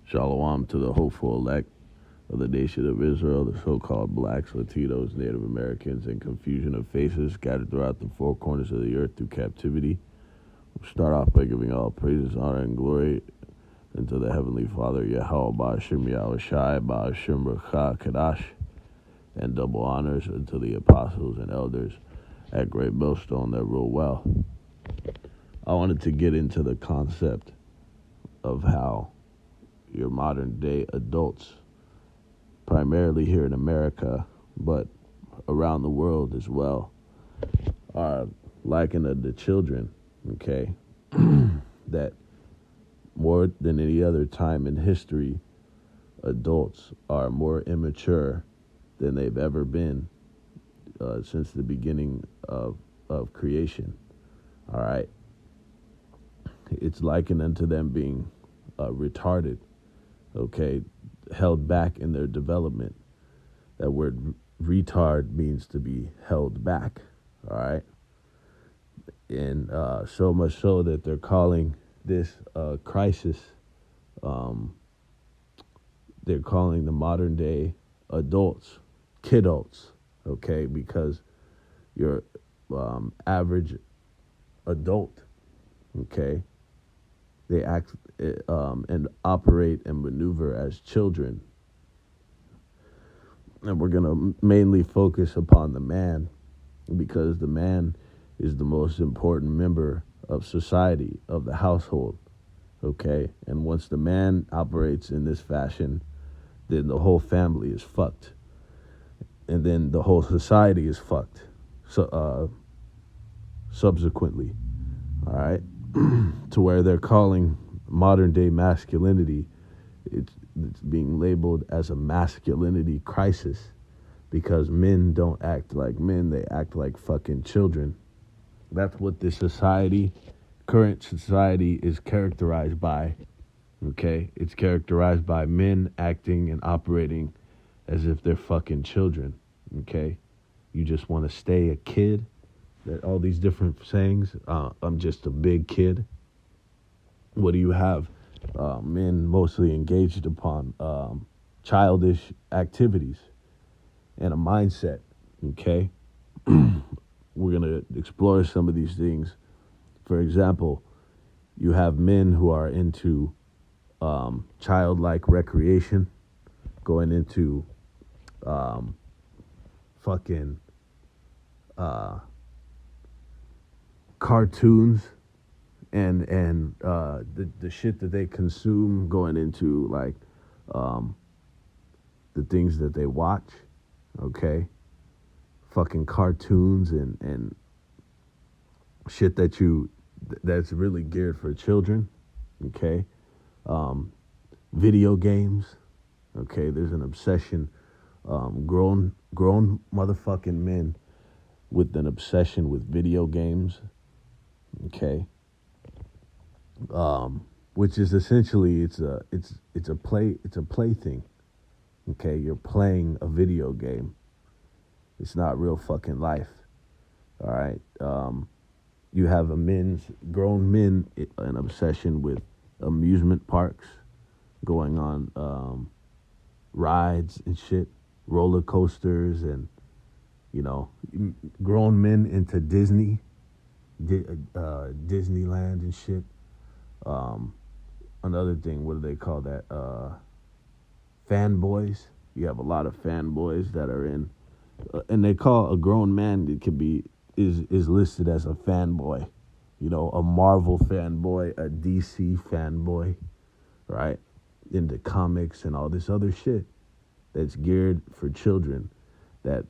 Shalom to the hopeful elect of the nation of Israel, the so-called blacks, Latinos, Native Americans, and confusion of faces scattered throughout the four corners of the earth through captivity. We'll start off by giving all praises, honor, and glory unto the Heavenly Father, Yahweh, Ba'ashim Yahushai, Ba'ashim Rakha Kadash, and double honors unto the apostles and elders at Great Millstone that rule well. I wanted to get into the concept of how your modern day adults, primarily here in America, but around the world as well, are likened to the children, okay? That more than any other time in history, adults are more immature than they've ever been since the beginning of creation, all right? It's likened unto them being retarded, okay, held back in their development. That word retard means to be held back, all right? And so much so that they're calling this crisis, they're calling the modern day adults Kidults, okay, because your average adult, okay, they act and operate and maneuver as children. And we're going to mainly focus upon the man, because the man is the most important member of society, of the household, okay? And once the man operates in this fashion, then the whole family is fucked. And then the whole society is fucked, so, subsequently, all right? To where they're calling modern day masculinity, it's being labeled as a masculinity crisis, because men don't act like men, they act like fucking children. That's what this society, current society, is characterized by, okay? It's characterized by men acting and operating as if they're fucking children, okay? You just want to stay a kid. That all these different sayings, I'm just a big kid. What do you have? Men mostly engaged upon childish activities and a mindset, okay? We're going to explore some of these things. For example, you have men who are into childlike recreation, going into fucking cartoons and the shit that they consume, going into like the things that they watch, okay? Fucking cartoons and shit that's really geared for children, okay? Video games, okay? There's an obsession, grown motherfucking men with an obsession with video games, okay? Which is essentially it's a plaything, okay? You're playing a video game. It's not real fucking life, all right? You have grown men, an obsession with amusement parks, going on rides and shit, roller coasters, and, you know, grown men into Disneyland and shit. Another thing, what do they call that? Fanboys. You have a lot of fanboys that are in, and they call a grown man that could be is listed as a fanboy. You know, a Marvel fanboy, a DC fanboy, right? Into comics and all this other shit that's geared for children. That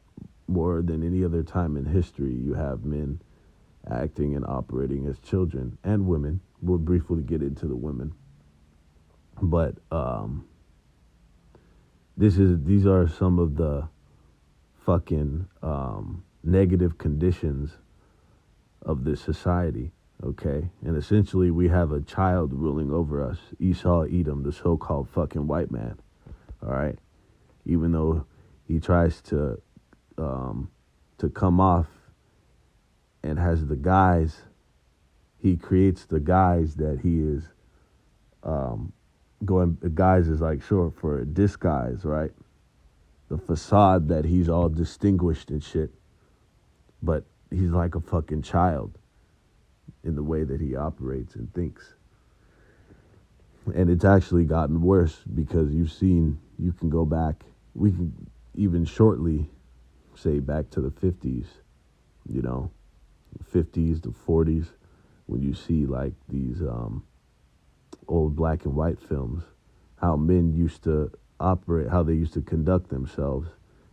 more than any other time in history, you have men acting and operating as children, and women. We'll briefly get into the women, but these are some of the fucking negative conditions of this society, okay? And essentially, we have a child ruling over us, Esau Edom, the so-called fucking white man, all right? Even though he tries to come off and has the guise, he creates the guise that he is guise is like short for disguise, right? The facade that he's all distinguished and shit, but he's like a fucking child in the way that he operates and thinks. And it's actually gotten worse because you can go back, we can even shortly say back to the 50s, you know, 50s to 40s, when you see like these old black and white films, how men used to operate, how they used to conduct themselves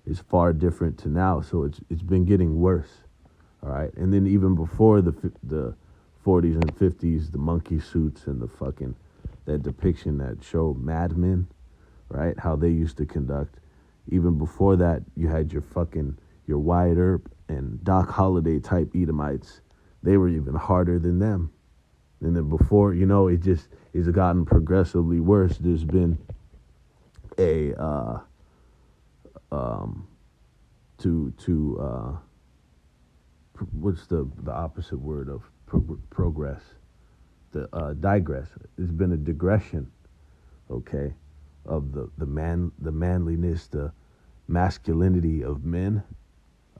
is far different to now. So it's been getting worse. All right. And then even before the 40s and 50s, the monkey suits and the fucking, that depiction that show Mad Men, right? How they used to conduct. Even before that, you had your Wyatt Earp and Doc Holliday type Edomites. They were even harder than them. And then before, it's gotten progressively worse. There's been a what's the opposite word of progress? Digress. There's been a digression, okay, of the manliness, the masculinity of men.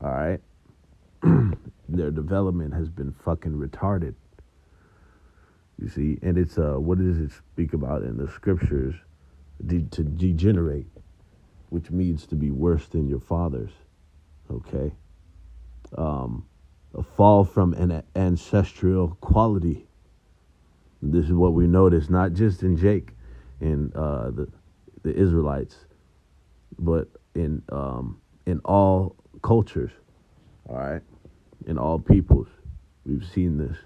All right, their development has been fucking retarded. You see, and it's what does it speak about in the scriptures? To degenerate, which means to be worse than your fathers. Okay, a fall from an ancestral quality. This is what we notice, not just in Jake and the Israelites, but in all cultures. All right, in all peoples, we've seen this.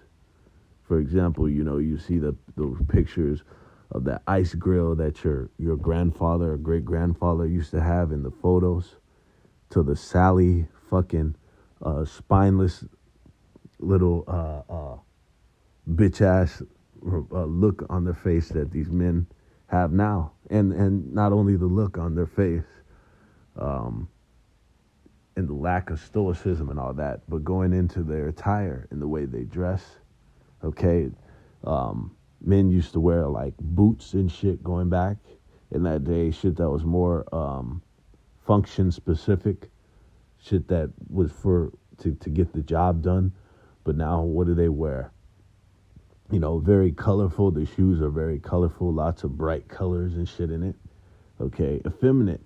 For example, you see those pictures of that ice grill that your grandfather or great grandfather used to have in the photos, to the Sally fucking spineless little bitch ass look on their face that these men have now, and not only the look on their face, and the lack of stoicism and all that, but going into their attire and the way they dress. Okay, men used to wear like boots and shit going back in that day, shit that was more function specific, shit that was to get the job done. But now what do they wear? Very colorful. The shoes are very colorful, lots of bright colors and shit in it. Okay, effeminate.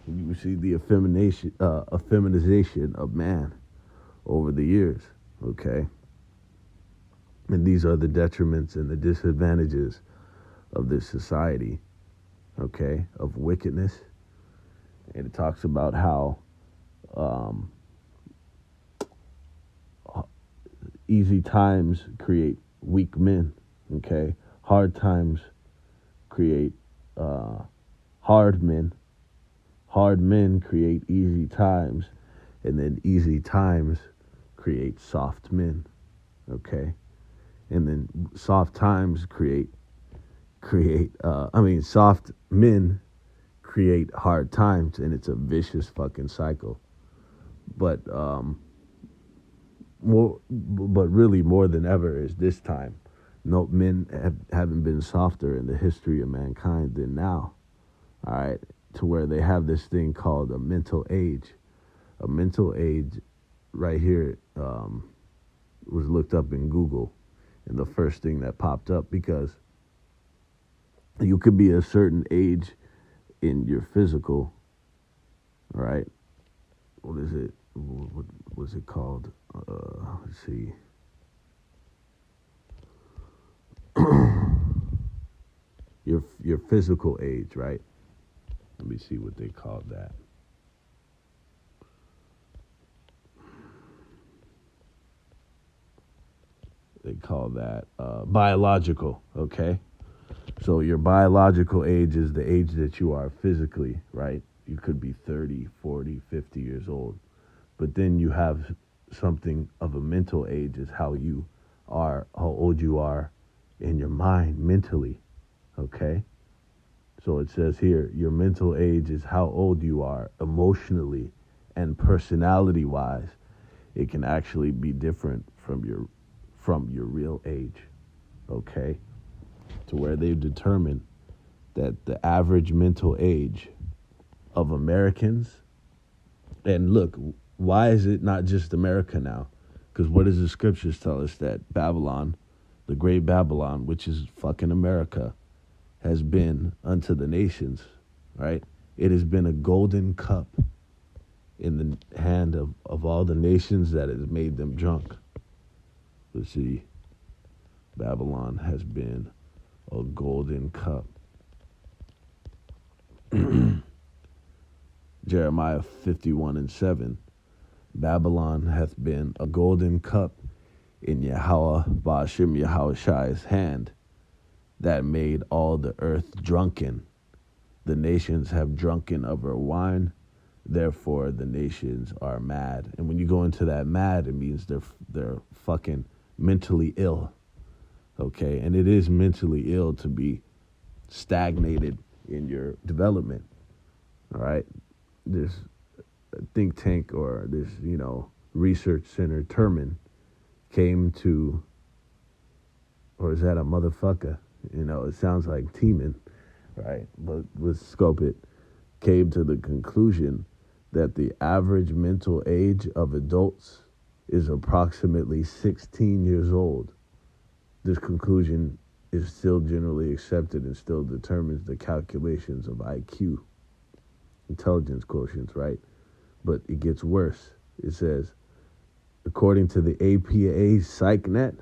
You see the effeminization of man over the years. Okay. And these are the detriments and the disadvantages of this society, okay, of wickedness. And it talks about how easy times create weak men, okay? Hard times create hard men. Hard men create easy times, and then easy times create soft men, okay? And then soft times soft men create hard times, and it's a vicious fucking cycle. But really more than ever is this time. No, men haven't been softer in the history of mankind than now. All right, to where they have this thing called a mental age. A mental age, right here, was looked up in Google. And the first thing that popped up, because you could be a certain age in your physical, all right? What is it? What was it called? Let's see. Your physical age, right? Let me see what they called that. They call that biological, okay? So your biological age is the age that you are physically, right? You could be 30, 40, 50 years old. But then you have something of a mental age, is how old you are in your mind mentally, okay? So it says here, your mental age is how old you are emotionally and personality-wise. It can actually be different from your real age, okay? To where they've determined that the average mental age of Americans, and look, why is it not just America now? Because what does the scriptures tell us? That Babylon, the great Babylon, which is fucking America, has been unto the nations, right? It has been a golden cup in the hand of all the nations that has made them drunk. Let's see. Babylon has been a golden cup. Jeremiah 51:7. Babylon hath been a golden cup in Yahweh Ba'ashim Yahushai's hand, that made all the earth drunken. The nations have drunken of her wine, therefore the nations are mad. And when you go into that mad, it means they're fucking mentally ill. Okay, and it is mentally ill to be stagnated in your development. All right, this think tank or this, research center, Terman, came to, or is that a motherfucker? It sounds like Teeman, right? But let's scope it. Came to the conclusion that the average mental age of adults is approximately 16 years old. This conclusion is still generally accepted and still determines the calculations of IQ, intelligence quotients, right? But it gets worse. It says, according to the APA PsychNet,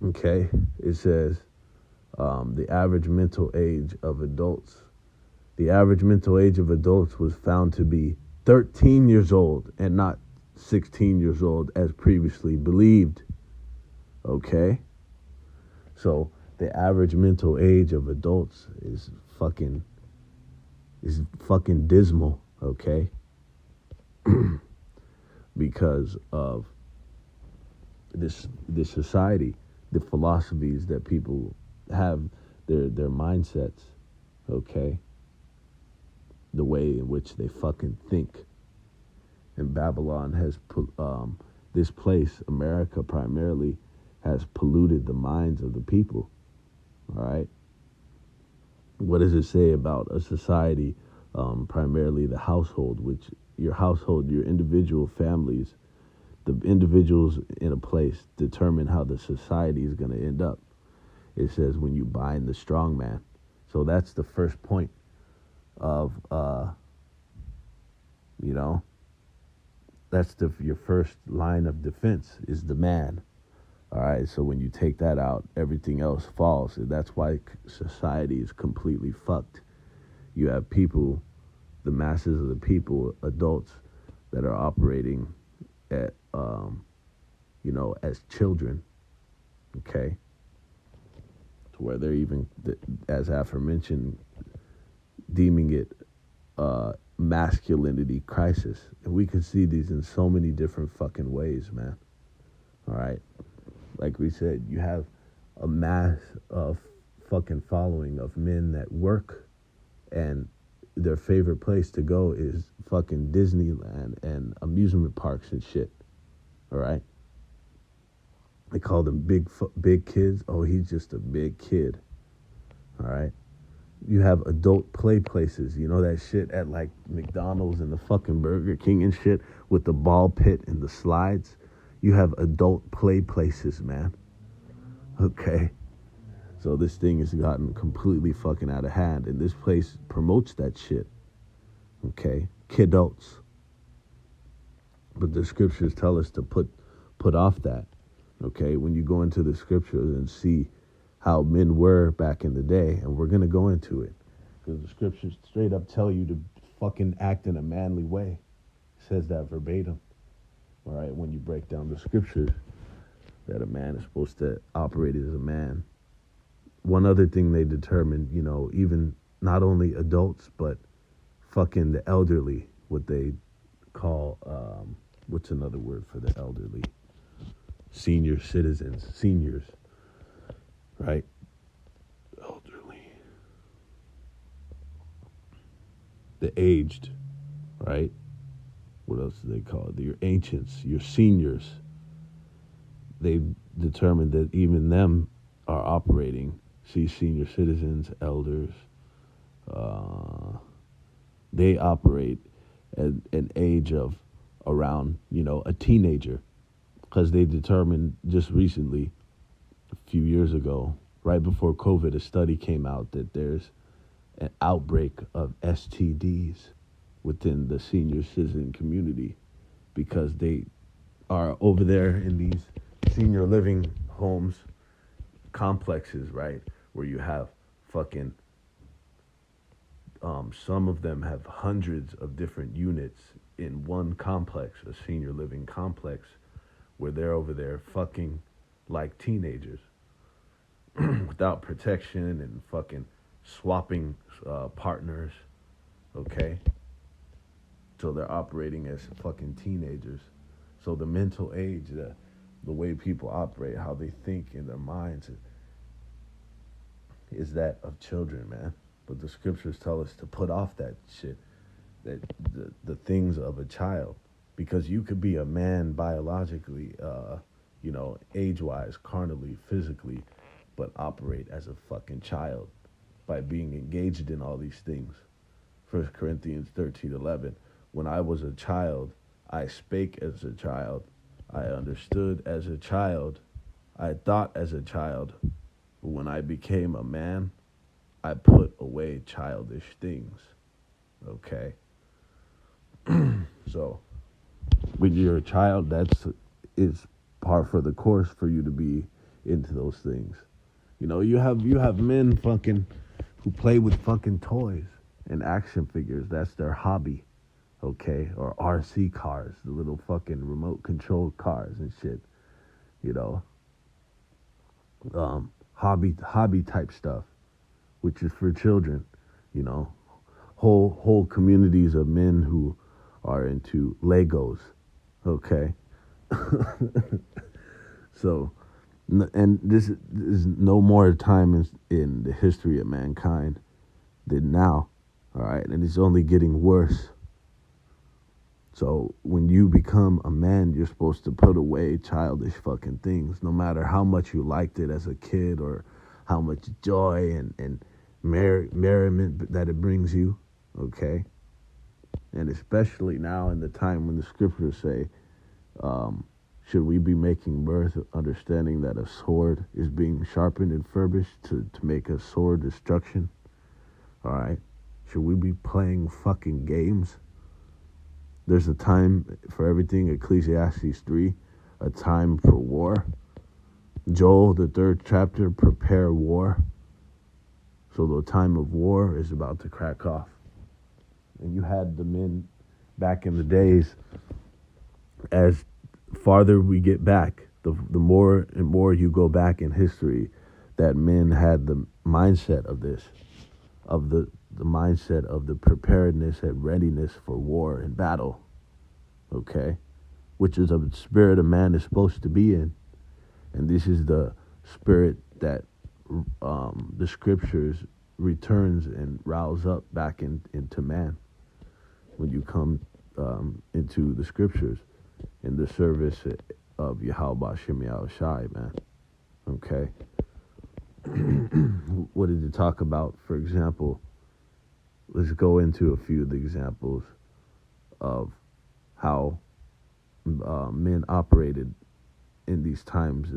okay, it says the average mental age of adults was found to be 13 years old and not 16 years old as previously believed. Okay? So the average mental age of adults is fucking dismal, okay? Because of this society, the philosophies that people have, their mindsets, okay? The way in which they fucking think. And Babylon has this place, America primarily, has polluted the minds of the people. All right? What does it say about a society, primarily the household, which your household, your individual families, the individuals in a place determine how the society is going to end up. It says when you bind the strong man. So that's the first point of, that's your first line of defense is the man. All right, so when you take that out, everything else falls. And that's why society is completely fucked. You have people, the masses of the people, adults, that are operating at, as children, okay? To where they're even, as aforementioned, deeming it masculinity crisis. And we can see these in so many different fucking ways, man. All right? Like we said, you have a mass of fucking following of men that work, and their favorite place to go is fucking Disneyland and amusement parks and shit. All right? They call them big kids. Oh, he's just a big kid. All right? You have adult play places. You know that shit at like McDonald's and the fucking Burger King and shit with the ball pit and the slides? You have adult play places, man. Okay? So this thing has gotten completely fucking out of hand, and this place promotes that shit. Okay? Kidults. But the scriptures tell us to put off that. Okay? When you go into the scriptures and see how men were back in the day, and we're going to go into it, because the scriptures straight up tell you to fucking act in a manly way. It says that verbatim. All right, when you break down the scriptures, that a man is supposed to operate as a man. One other thing they determined, even not only adults, but fucking the elderly, what they call, what's another word for the elderly? Senior citizens, seniors, right? Elderly. The aged, right? What else do they call it? Your ancients, your seniors. They determined that even them are operating See, senior citizens, elders, uh, they operate at an age of around, a teenager, because they determined just recently, a few years ago, right before COVID, a study came out that there's an outbreak of STDs within the senior citizen community because they are over there in these senior living homes, complexes, right, where you have fucking some of them have hundreds of different units in one complex, a senior living complex, where they're over there fucking like teenagers without protection and fucking swapping partners, okay? So they're operating as fucking teenagers. So the mental age, the way people operate, how they think in their minds is that of children, man. But the scriptures tell us to put off that shit, that the things of a child, because you could be a man biologically, age-wise, carnally, physically, but operate as a fucking child by being engaged in all these things. 1 Corinthians 13:11. When I was a child, I spake as a child, I understood as a child, I thought as a child. But when I became a man, I put away childish things. Okay? So, when you're a child, it's par for the course for you to be into those things. You have men fucking who play with fucking toys and action figures. That's their hobby. Okay? Or RC cars, the little fucking remote control cars and shit. Hobby type stuff, which is for children. Whole communities of men who are into Legos. Okay? So, and this is no more time in the history of mankind than now. All right? And it's only getting worse. So when you become a man, you're supposed to put away childish fucking things, no matter how much you liked it as a kid or how much joy and merriment that it brings you, okay? And especially now in the time when the scriptures say, should we be making mirth, understanding that a sword is being sharpened and furbished to make a sword destruction? All right? Should we be playing fucking games? There's a time for everything, Ecclesiastes 3, a time for war. Joel, the 3rd chapter, prepare war. So the time of war is about to crack off. And you had the men back in the days, as farther we get back, the more and more you go back in history, that men had the mindset of this, of the mindset of the preparedness and readiness for war and battle, okay? Which is a spirit a man is supposed to be in. And this is the spirit that the scriptures returns and riles up back into man when you come into the scriptures in the service of Yahweh Shem Yahushai, man, okay? What did it talk about, for example? Let's go into a few of the examples of how men operated in these times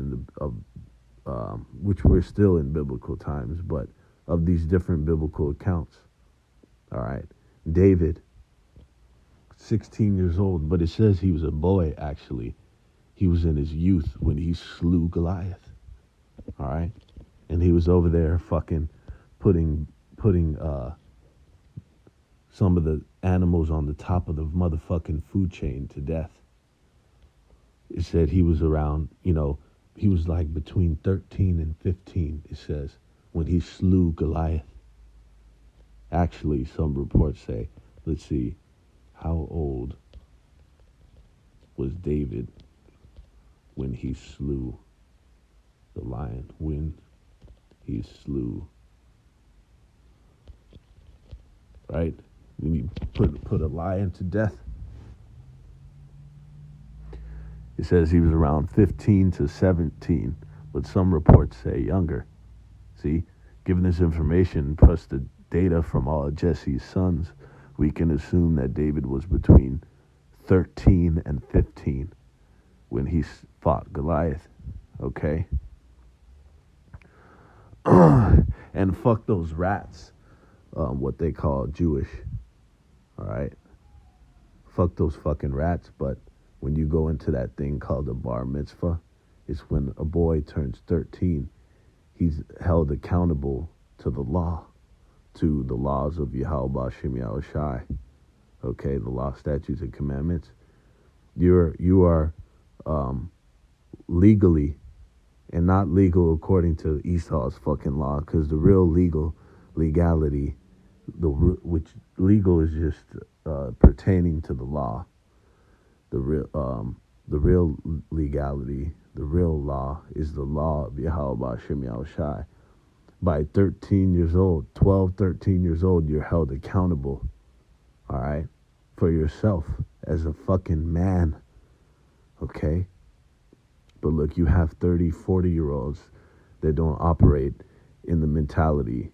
which we're still in biblical times, but of these different biblical accounts. All right. David, 16 years old, but it says he was a boy, actually. He was in his youth when he slew Goliath. All right. And he was over there fucking putting some of the animals on the top of the motherfucking food chain to death. It said he was around, he was like between 13 and 15, it says, when he slew Goliath. Actually, some reports say, let's see, how old was David when he slew the lion? When he slew, right? When you put a lion to death. It says he was around 15 to 17, but some reports say younger. See, Given this information plus the data from all of Jesse's sons, we can assume that David was between 13 and 15 when he fought Goliath. Okay? And fuck those rats, what they call Jewish. All right? Fuck those fucking rats. But when you go into that thing called a bar mitzvah, it's when a boy turns 13. He's held accountable to the law, to the laws of Yahweh B'Shem Yahushai. Okay, the law, statutes, and commandments. You are legally, and not legal according to Esau's fucking law, because the real legality, which legal is just pertaining to the law. The real legality, the real law is the law of Yahweh B'Shem Yahushai. By 13 years old, 12, 13 years old, you're held accountable, all right, for yourself as a fucking man, okay? But look, you have 30, 40-year-olds that don't operate in the mentality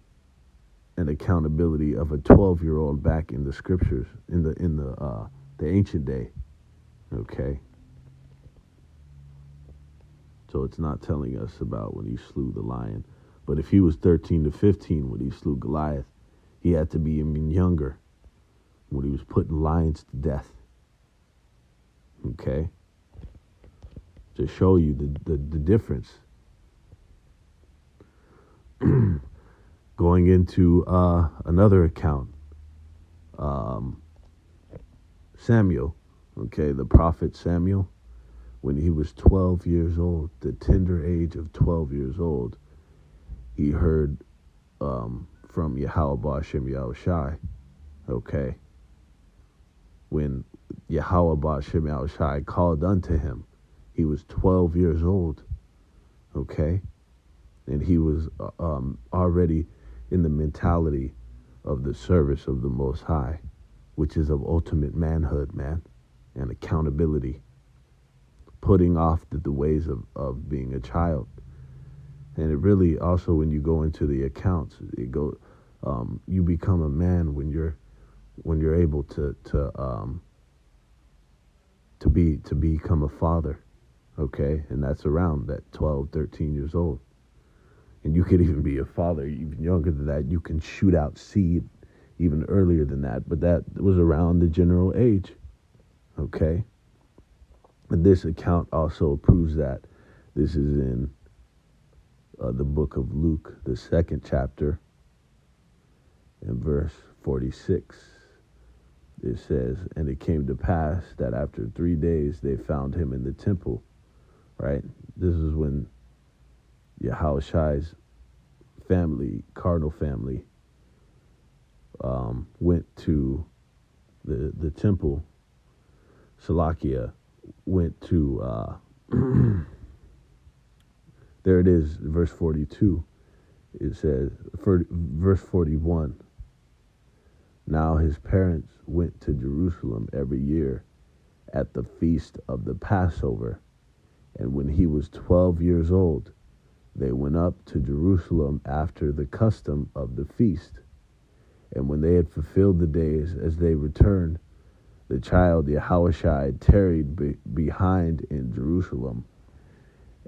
and accountability of a 12-year-old back in the scriptures, in the ancient day, okay? So it's not telling us about when he slew the lion. But if he was 13 to 15 when he slew Goliath, he had to be even younger when he was putting lions to death. Okay? To show you the difference. Going into another account. Samuel, okay, the prophet Samuel, when he was 12 years old, the tender age of 12 years old, he heard from Yahweh B'Shem Yahushai, okay? When Yahweh B'Shem Yahushai called unto him, he was 12 years old, okay? And he was already in the mentality of the service of the Most High, which is of ultimate manhood, man, and accountability, putting off the ways of being a child. And it really also, when you go into the accounts, you become a man when you're able to become a father, okay? And that's around that 12, 13 years old. And you could even be a father even younger than that. You can shoot out seed even earlier than that, but that was around the general age, okay? And this account also proves that. This is in the book of Luke, the 2nd chapter, in verse 46. It says, and it came to pass that after 3 days they found him in the temple, right? This is when Yahushai's family, cardinal family, went to the temple. Salakia went to there it is, verse 42. It says, verse 41, now his parents went to Jerusalem every year at the feast of the Passover. And when he was 12 years old, they went up to Jerusalem after the custom of the feast. And when they had fulfilled the days as they returned, the child Yahushai tarried behind in Jerusalem.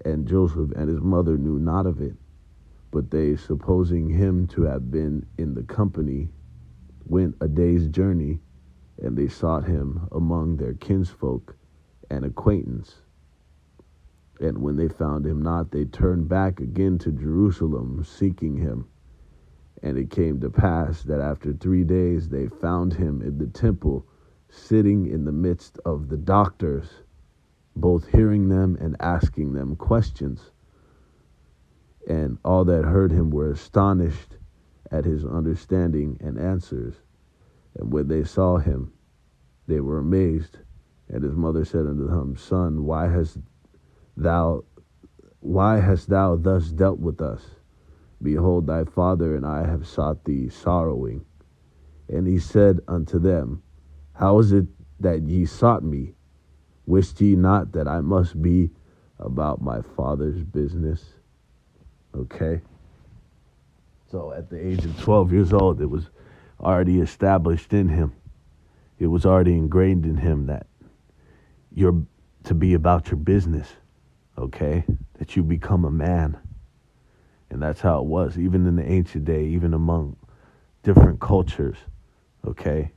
And Joseph and his mother knew not of it, but they, supposing him to have been in the company, went a day's journey, and they sought him among their kinsfolk and acquaintance. And when they found him not, they turned back again to Jerusalem, seeking him. And it came to pass that after 3 days they found him in the temple, sitting in the midst of the doctors, both hearing them and asking them questions. And all that heard him were astonished at his understanding and answers. And when they saw him, they were amazed. And his mother said unto him, Son, why hast thou thus dealt with us? Behold, thy father and I have sought thee sorrowing. And he said unto them, How is it that ye sought me? Wist ye not that I must be about my father's business? Okay. So at the age of 12 years old, it was already established in him. It was already ingrained in him that you're to be about your business, okay? That you become a man. And that's how it was, even in the ancient day, even among different cultures, okay?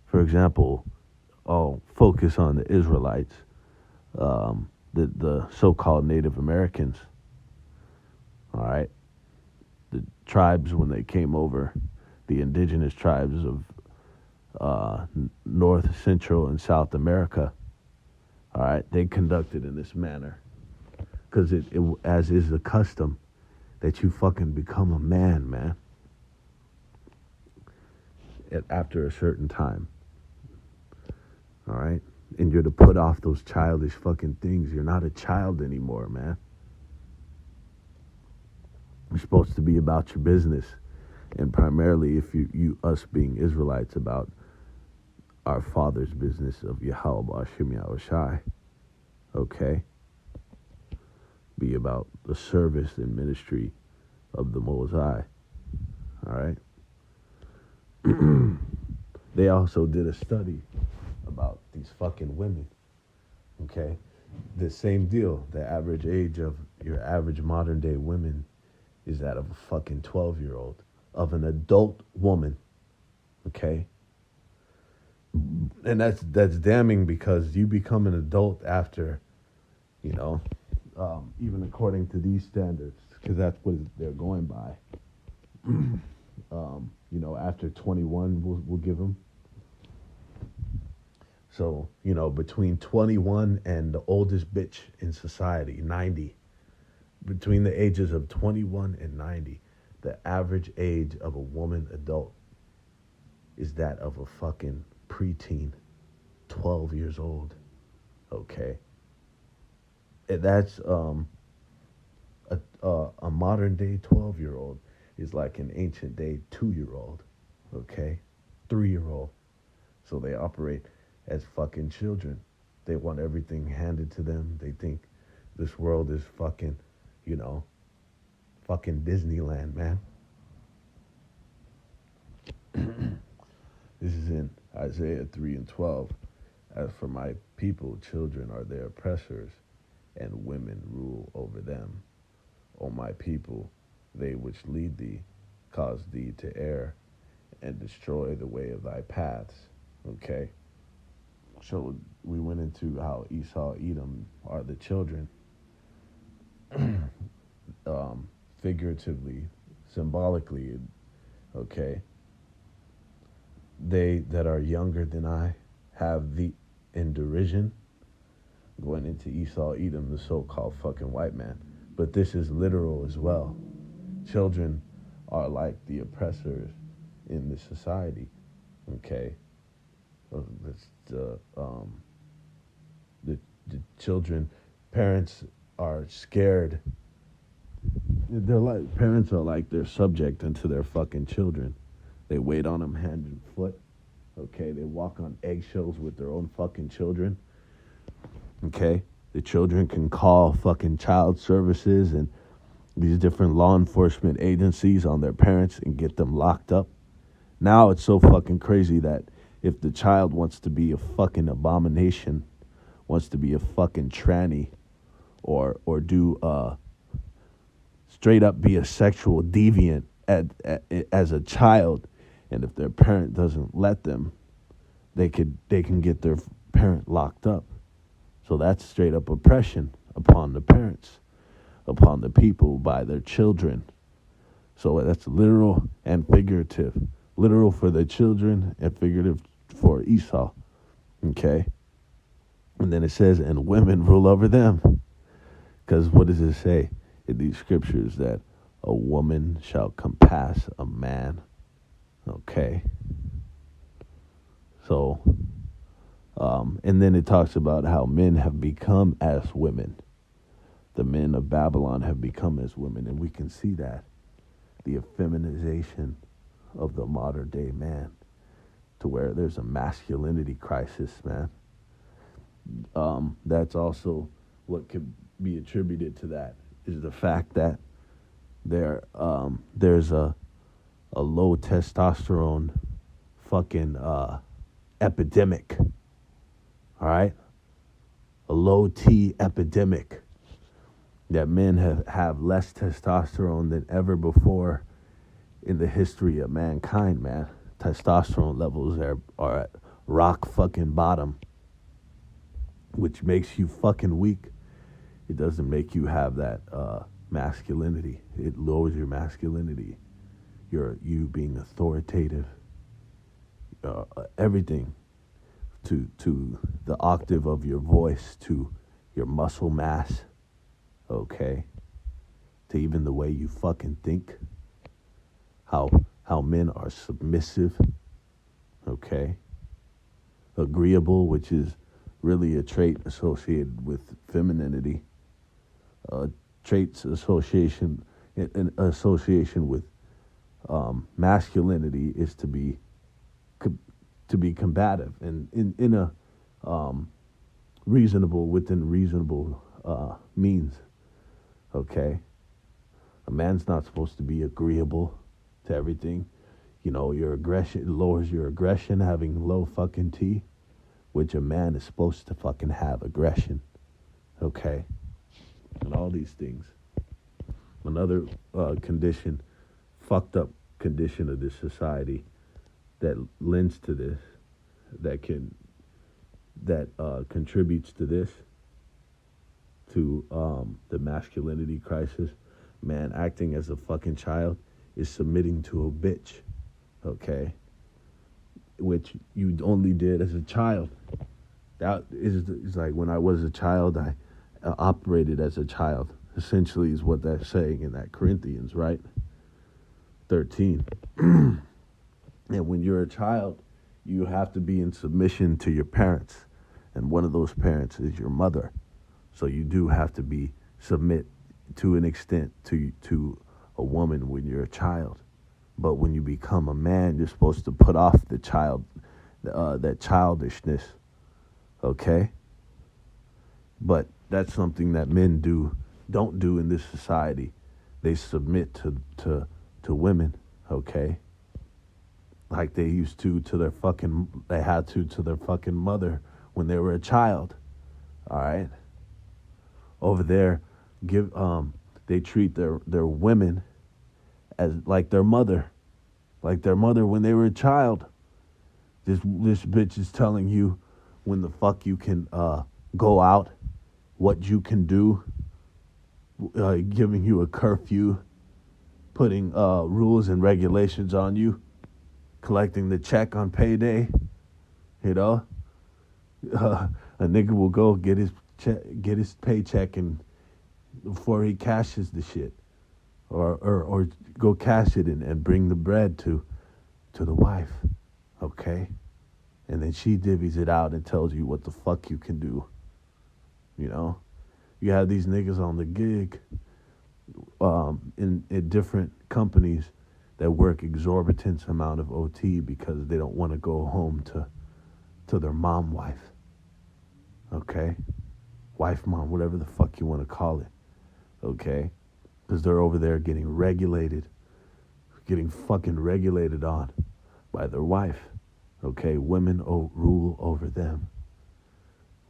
For example, I'll focus on the Israelites, the so-called Native Americans, all right? The tribes when they came over, the indigenous tribes of North, Central, and South America, all right, they conducted in this manner. Because it, as is the custom, that you fucking become a man. After a certain time. All right? And you're to put off those childish fucking things. You're not a child anymore, man. You're supposed to be about your business. And primarily, if us being Israelites, about our Father's business of Yahweh Ba'ashim Yahushai. Okay? Be about the service and ministry of the Most High. All right? They also did a study about these fucking women. Okay? The same deal. The average age of your average modern day women is that of a fucking 12-year-old, of an adult woman. Okay? And that's damning, because you become an adult after, even according to these standards, because that's what they're going by. After 21, we'll give them. So, between 21 and the oldest bitch in society, 90, between the ages of 21 and 90, the average age of a woman adult is that of a fucking preteen, 12 years old. Okay? And that's a modern day 12-year-old is like an ancient day 2-year-old. Okay? 3-year-old. So they operate as fucking children. They want everything handed to them. They think this world is fucking, fucking Disneyland, man. This is in Isaiah 3:12. As for my people, children are their oppressors, and women rule over them. O my people, they which lead thee, cause thee to err, and destroy the way of thy paths. Okay? So we went into how Esau, Edom are the children, figuratively, symbolically, okay? They that are younger than I have thee in derision, going into Esau, Edom, the so-called fucking white man. But this is literal as well. Children are like the oppressors in the society, okay? The children, parents are scared. Parents are like they're subject unto their fucking children. They wait on them hand and foot. Okay, they walk on eggshells with their own fucking children. Okay, the children can call fucking child services and these different law enforcement agencies on their parents and get them locked up. Now it's so fucking crazy that if the child wants to be a fucking abomination, wants to be a fucking tranny, or do straight up be a sexual deviant as a child, and if their parent doesn't let them, they can get their parent locked up. So that's straight up oppression upon the parents, upon the people by their children. So that's literal and figurative. Literal for the children and figurative for Esau. Okay? And then it says, and women rule over them. Because what does it say in these scriptures? That a woman shall compass a man. Okay? So, and then it talks about how men have become as women. The men of Babylon have become as women. And we can see that. The effeminization of the modern day man, to where there's a masculinity crisis, man. That's also what could be attributed to that, is the fact that there's a a low testosterone fucking epidemic. All right? A low T epidemic. That men have less testosterone than ever before in the history of mankind, man. Testosterone levels are at rock fucking bottom, which makes you fucking weak. It doesn't make you have that masculinity. It lowers your masculinity. You being authoritative. Everything to the octave of your voice, to your muscle mass, okay, to even the way you fucking think, how men are submissive, okay, agreeable, which is really a trait associated with femininity, traits association in association with masculinity is to be combative and in a within reasonable means. Okay, a man's not supposed to be agreeable to everything. You know, your aggression lowers your aggression, having low fucking T, which a man is supposed to fucking have aggression. Okay, and all these things. Another fucked up condition of this society that lends to this, that contributes to this, to the masculinity crisis. Man acting as a fucking child is submitting to a bitch, okay? Which you only did as a child. That is like when I was a child, I operated as a child. Essentially, is what that's saying in that Corinthians, right? 13. And when you're a child, you have to be in submission to your parents, and one of those parents is your mother. So you do have to submit to an extent to a woman when you're a child. But when you become a man, you're supposed to put off that childishness, okay? But that's something that men don't do in this society. They submit to women, okay? Like they used to their fucking mother when they were a child. All right? Over there, they treat their women as like their mother when they were a child. This bitch is telling you when the fuck you can go out, what you can do, giving you a curfew, putting rules and regulations on you, collecting the check on payday. You know, a nigga will go get his paycheck and before he cashes the shit, or go cash it and bring the bread to the wife, okay, and then she divvies it out and tells you what the fuck you can do. You know, you have these niggas on the gig, in different companies that work exorbitant amount of OT because they don't want to go home to their wife, okay, mom, whatever the fuck you want to call it, okay, because they're over there getting fucking regulated on by their wife, okay. Women rule over them.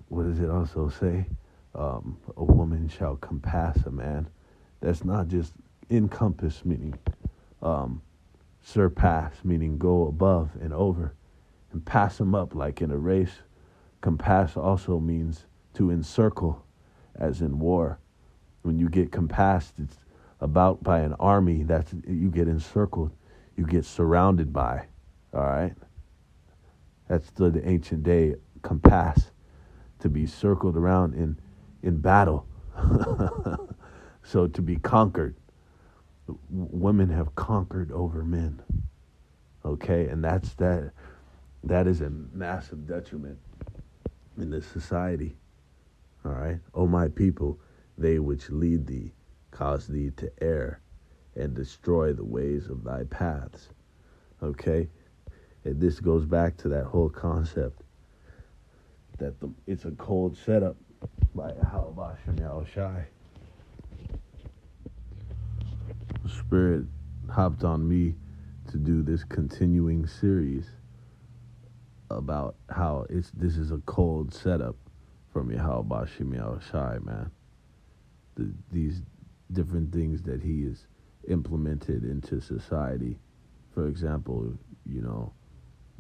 What does it also say? A woman shall compass a man. That's not just encompass, meaning surpass, meaning go above and over, and pass them up like in a race. Compass also means to encircle, as in war. When you get compassed, it's about by an army. That's you get encircled, you get surrounded by. All right, that's the ancient day compass, to be circled around in battle. So to be conquered. Women have conquered over men. Okay, and that is a massive detriment in this society. All right. O my people, they which lead thee cause thee to err and destroy the ways of thy paths. Okay? And this goes back to that whole concept that it's a cold setup by Halabashim Yahushai. Spirit hopped on me to do this continuing series about how this is a cold setup from Yahweh Bashim Yahushai, man. These different things that he has implemented into society. For example,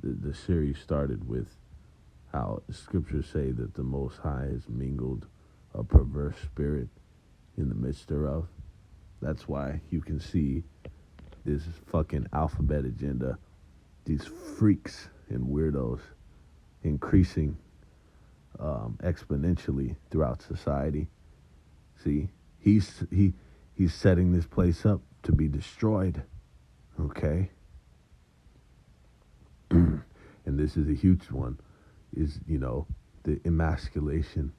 the series started with how the scriptures say that the Most High has mingled a perverse spirit in the midst thereof. That's why you can see this fucking alphabet agenda, these freaks and weirdos increasing exponentially throughout society. See, he's setting this place up to be destroyed, okay? And this is a huge one, is, the emasculation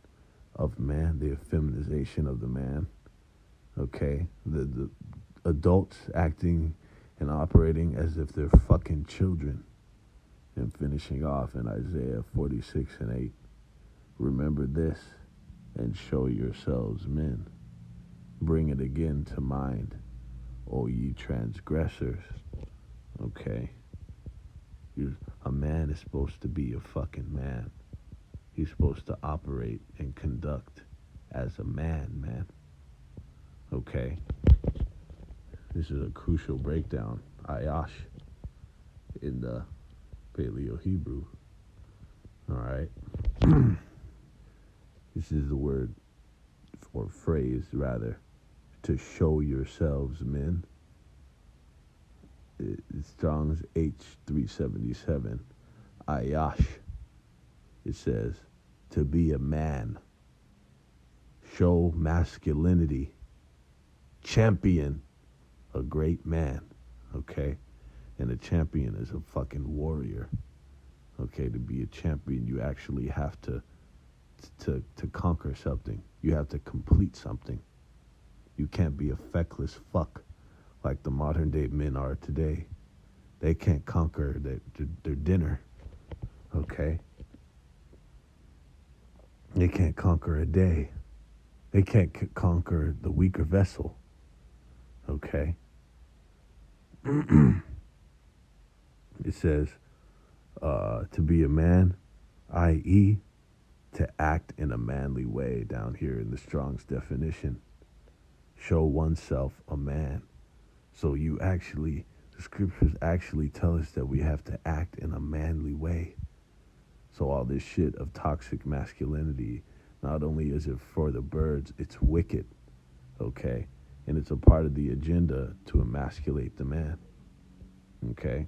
of man, the effeminization of the man, okay? The adults acting and operating as if they're fucking children. And finishing off in Isaiah 46 and 8. Remember this, and show yourselves men. Bring it again to mind, O ye transgressors. Okay? A man is supposed to be a fucking man. He's supposed to operate and conduct as a man. Okay? This is a crucial breakdown. Ayash in the Paleo Hebrew. Alright. This is the word, or phrase rather, to show yourselves men. It's Strong's H377. Ayash. It says, to be a man. Show masculinity. Champion a great man. Okay? And a champion is a fucking warrior. Okay, to be a champion, you actually have to conquer something. You have to complete something. You can't be a feckless fuck like the modern day men are today. They can't conquer their dinner. Okay? They can't conquer a day. They can't conquer the weaker vessel. Okay? It says, to be a man, i.e., to act in a manly way down here in the Strong's definition. Show oneself a man. So the scriptures actually tell us that we have to act in a manly way. So all this shit of toxic masculinity, not only is it for the birds, it's wicked, okay? And it's a part of the agenda to emasculate the man, okay?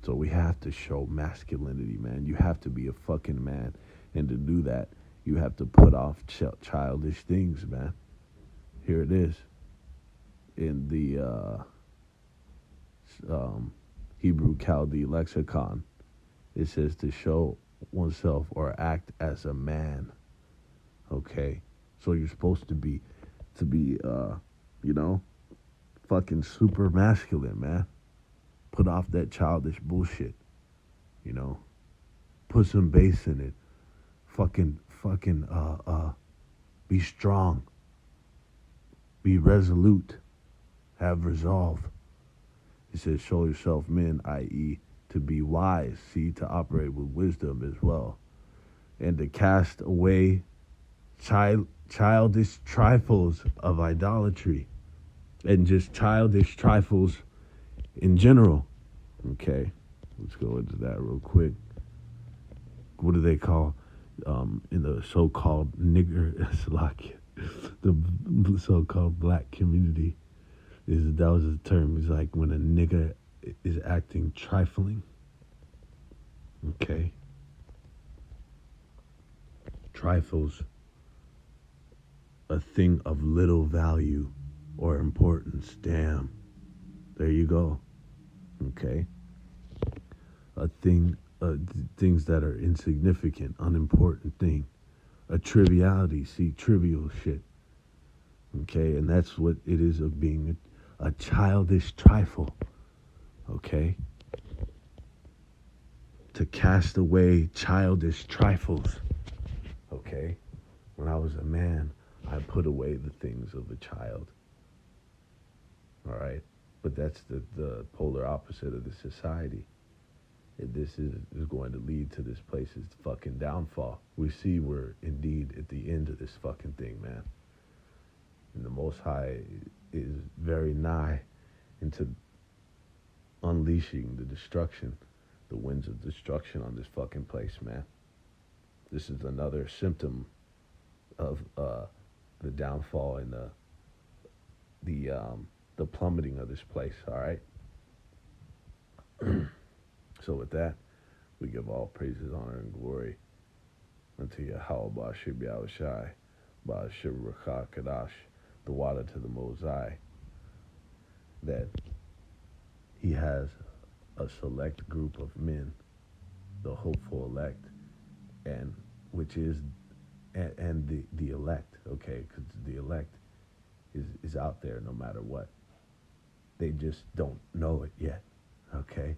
So we have to show masculinity, man. You have to be a fucking man. And to do that, you have to put off childish things, man. Here it is. In the Hebrew Chaldee lexicon, it says to show oneself or act as a man. Okay? So you're supposed to be fucking super masculine, man. Put off that childish bullshit. Put some bass in it. Fucking be strong. Be resolute. Have resolve. It says show yourself men, i.e. to be wise. See, to operate with wisdom as well. And to cast away childish trifles of idolatry. And just childish trifles in general. Okay, let's go into that real quick. What do they call in the so-called nigger Slovakia, the so-called black community? That was a term. It's like when a nigger is acting trifling. Okay, trifles, a thing of little value or importance. Damn, there you go. Okay, things that are insignificant, unimportant thing, a triviality. See, trivial shit. Okay, and that's what it is of being a childish trifle. Okay, to cast away childish trifles. Okay, when I was a man, I put away the things of a child. All right. But that's the polar opposite of the society. This is going to lead to this place's fucking downfall. We see we're indeed at the end of this fucking thing, man. And the Most High is very nigh into unleashing the destruction, the winds of destruction on this fucking place, man. This is another symptom of the downfall and the plummeting of this place. All right. So with that, we give all praises, honor, and glory unto Yahweh Bashir Biawashai, Bashir Rakah Kadash, the water to the Mosai, that he has a select group of men, the hopeful elect, and which is and the elect, okay, because the elect is out there no matter what. They just don't know it yet, okay.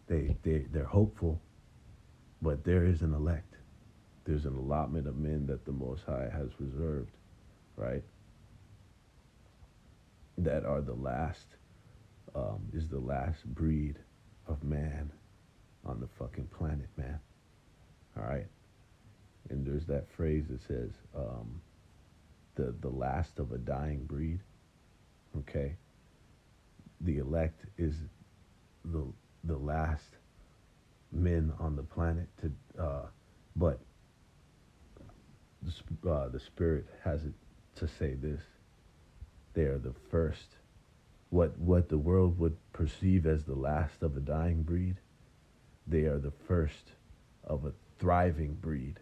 They're hopeful, but there is an elect. There's an allotment of men that the Most High has reserved, right? That are the last, is the last breed of man on the fucking planet, man. All right? And there's that phrase that says, the last of a dying breed, okay? The elect is the last men on the planet to, but the Spirit has it to say this: they are the first. What the world would perceive as the last of a dying breed, they are the first of a thriving breed.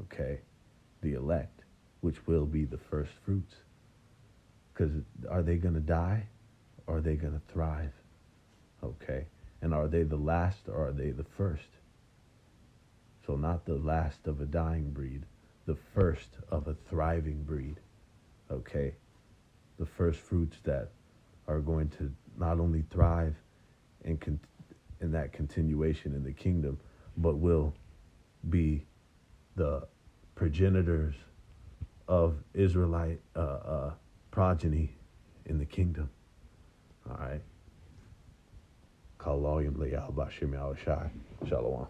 Okay, the elect, which will be the first fruits. Because are they going to die, or are they going to thrive? Okay. And are they the last, or are they the first? So not the last of a dying breed, the first of a thriving breed. Okay? The first fruits that are going to not only thrive in that continuation in the kingdom, but will be the progenitors of Israelite progeny in the kingdom. All right? Shalom.